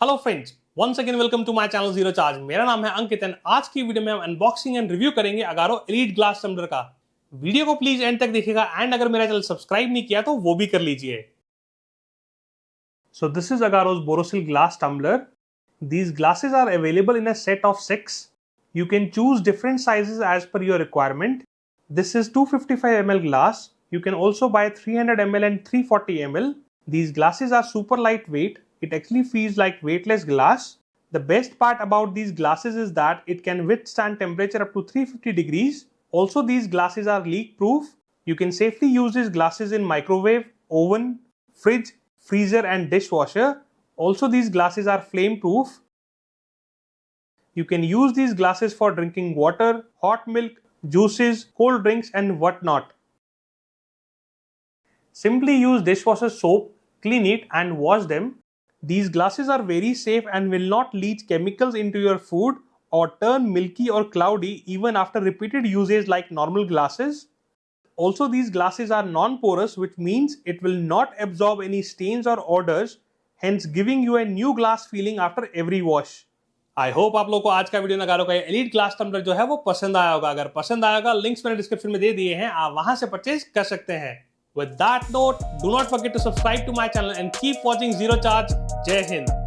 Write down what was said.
Hello friends, once again welcome to my channel zero charge. मेरा नाम है अंकित and आज की वीडियो में हम अनबॉक्सिंग एंड रिव्यू करेंगे अगारो एलीट ग्लास टम्बलर का। वीडियो को प्लीज एंड तक देखिएगा एंड अगर मेरा चैनल सब्सक्राइब नहीं किया तो वो भी कर लीजिए। So this is Agaro's Borosil glass tumbler. These glasses are available in a set of 6. You can choose different sizes as per your requirement. This is 255 ml glass. You can also buy 300 ml and 340 ml. These glasses are super lightweight. It actually feels like weightless glass. The best part about these glasses is that it can withstand temperature up to 350 degrees. Also, these glasses are leak proof. You can safely use these glasses in microwave, oven, fridge, freezer and dishwasher. Also, these glasses are flame proof. You can use these glasses for drinking water, hot milk, juices, cold drinks and whatnot. Simply use dishwasher soap, clean it and wash them. These glasses are very safe and will not leach chemicals into your food or turn milky or cloudy even after repeated usage like normal glasses. Also, these glasses are non-porous, which means it will not absorb any stains or odors, hence giving you a new glass feeling after every wash. I hope आप लोगों को आज का video Agaro का elite glass tumbler जो है वो पसंद आया होगा। अगर पसंद आया होगा, लिंक्स मैंने डिस्क्रिप्शन में दे दिए हैं, आप वहां से परचेज कर सकते हैं। With that note, do not forget to subscribe to my channel and keep watching Zero Charge. Jai Hind.